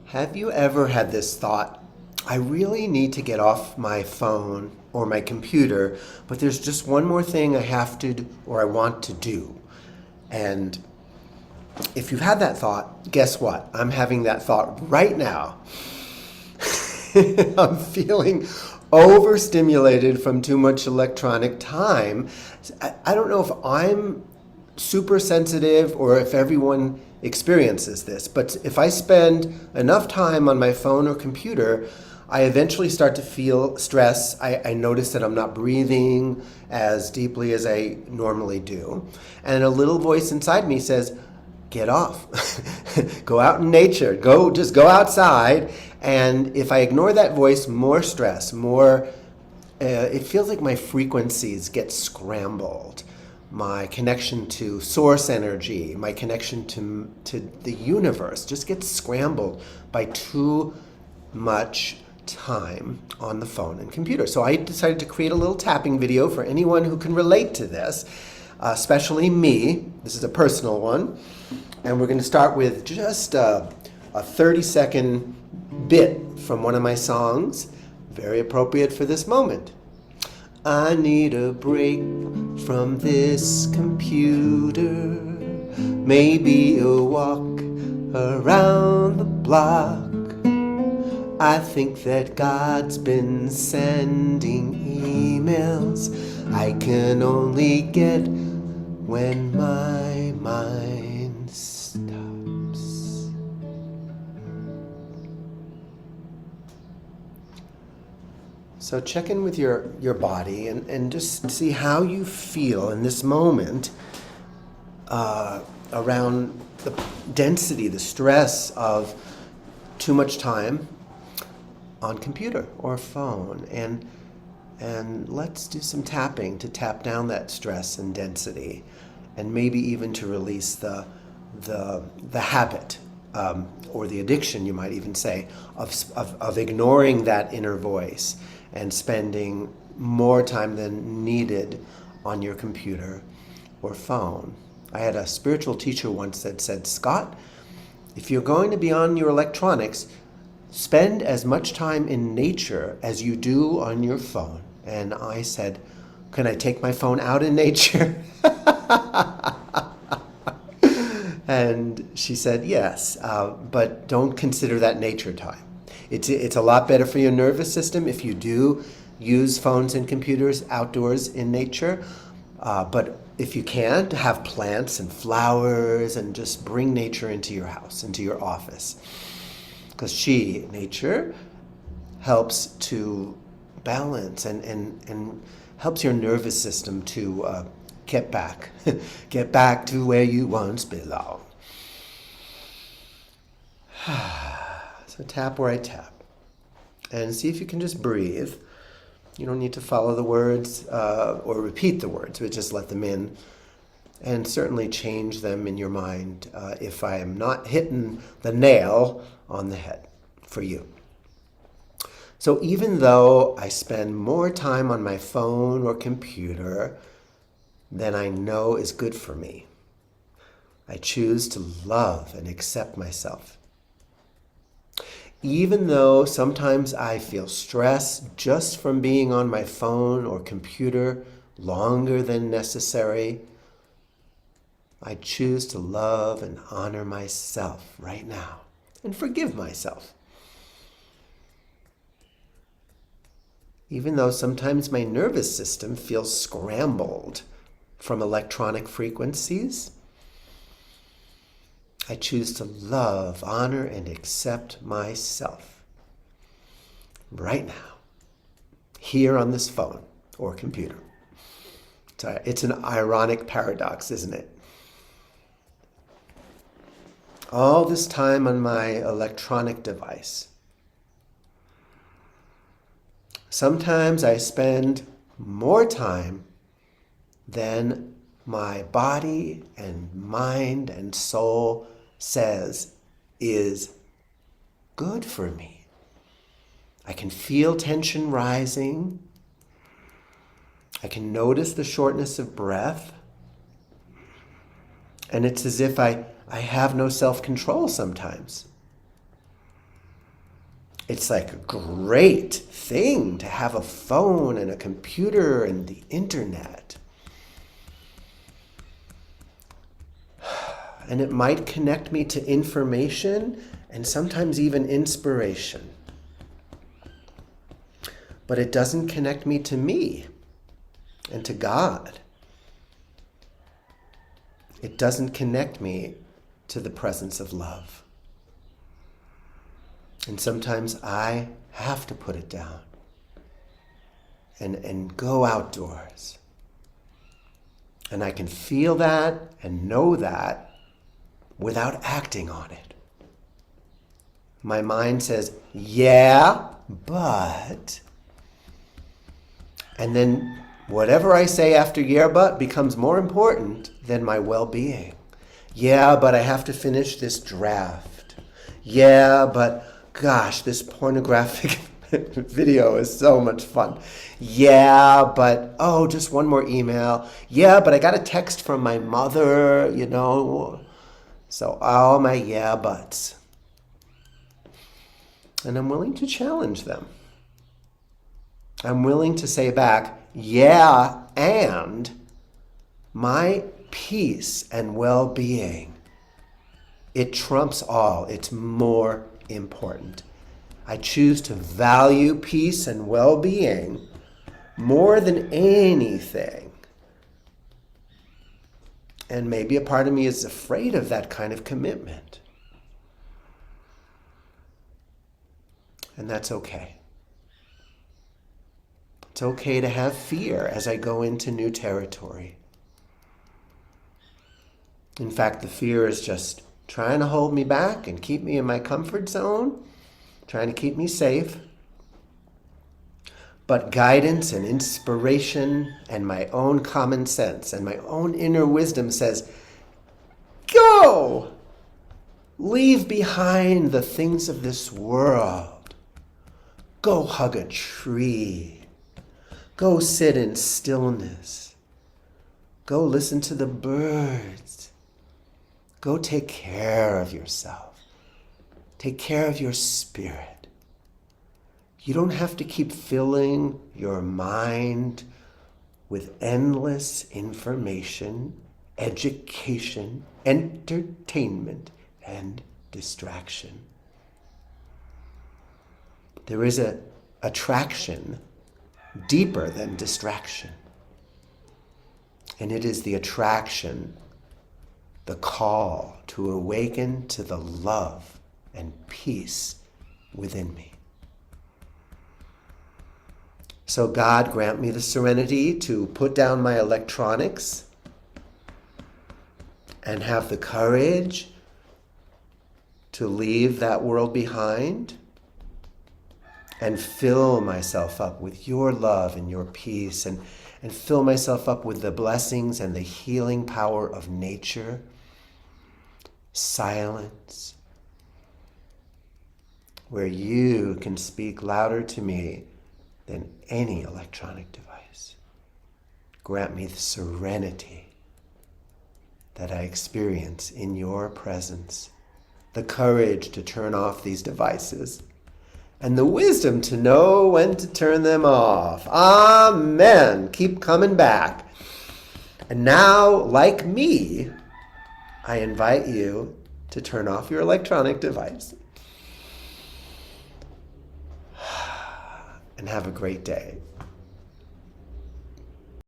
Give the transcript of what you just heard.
Have you ever had this thought, I really need to get off my phone or my computer, but there's just one more thing I have to do or I want to do? And if you've had that thought, guess what? I'm having that thought right now. I'm feeling overstimulated from too much electronic time. I don't know if I'm super sensitive or if everyone experiences this, but if I spend enough time on my phone or computer, I eventually start to feel stress. I notice that I'm not breathing as deeply as I normally do. And a little voice inside me says, get off. Go out in nature. Just go outside. And if I ignore that voice, more stress, it feels like my frequencies get scrambled. My connection to source energy, my connection to the universe just gets scrambled by too much time on the phone and computer. So I decided to create a little tapping video for anyone who can relate to this, especially me. This is a personal one. And we're going to start with just a 30-second bit from one of my songs, very appropriate for this moment. I need a break from this computer, maybe a walk around the block. I think that God's been sending emails I can only get when my mind stops. So check in with your body and just see how you feel in this moment around the density, the stress of too much time on computer or phone. And let's do some tapping to tap down that stress and density, and maybe even to release the habit or the addiction, you might even say, of ignoring that inner voice and spending more time than needed on your computer or phone. I had a spiritual teacher once that said, Scott, if you're going to be on your electronics, spend as much time in nature as you do on your phone. And I said, can I take my phone out in nature? And she said, yes, but don't consider that nature time. It's a lot better for your nervous system if you do use phones and computers outdoors in nature. But if you can't, have plants and flowers and just bring nature into your house, into your office. Because nature, helps to balance and helps your nervous system to get back to where you once belonged. So tap where I tap. And see if you can just breathe. You don't need to follow the words or repeat the words, but just let them in. And certainly change them in your mind if I am not hitting the nail on the head for you. So even though I spend more time on my phone or computer than I know is good for me, I choose to love and accept myself. Even though sometimes I feel stress just from being on my phone or computer longer than necessary, I choose to love and honor myself right now and forgive myself. Even though sometimes my nervous system feels scrambled from electronic frequencies, I choose to love, honor, and accept myself right now, here on this phone or computer. It's an ironic paradox, isn't it? All this time on my electronic device. Sometimes I spend more time than my body and mind and soul says is good for me. I can feel tension rising. I can notice the shortness of breath. And it's as if I have no self-control sometimes. it's like a great thing to have a phone and a computer and the internet. And it might connect me to information and sometimes even inspiration. But it doesn't connect me to me and to God. It doesn't connect me to the presence of love. And sometimes I have to put it down and go outdoors. And I can feel that and know that without acting on it. My mind says, yeah, but... And then whatever I say after yeah, but becomes more important than my well-being. Yeah, but I have to finish this draft. Yeah, but gosh, this pornographic video is so much fun. Yeah, but oh, just one more email. Yeah, but I got a text from my mother, So all my yeah buts. And I'm willing to challenge them. I'm willing to say back, yeah, and my peace and well-being, it trumps all. It's more important. I choose to value peace and well-being more than anything. And maybe a part of me is afraid of that kind of commitment. And that's okay. It's okay to have fear as I go into new territory. In fact, the fear is just trying to hold me back and keep me in my comfort zone, trying to keep me safe. But guidance and inspiration and my own common sense and my own inner wisdom says, go! Leave behind the things of this world. Go hug a tree. Go sit in stillness. Go listen to the birds. Go take care of yourself. Take care of your spirit. You don't have to keep filling your mind with endless information, education, entertainment, and distraction. There is an attraction deeper than distraction. And it is the attraction, the call to awaken to the love and peace within me. So God, grant me the serenity to put down my electronics and have the courage to leave that world behind and fill myself up with your love and your peace, and fill myself up with the blessings and the healing power of nature, silence, where you can speak louder to me than any electronic device. Grant me the serenity that I experience in your presence, the courage to turn off these devices, and the wisdom to know when to turn them off. Amen. Keep coming back. And now, like me, I invite you to turn off your electronic device and have a great day.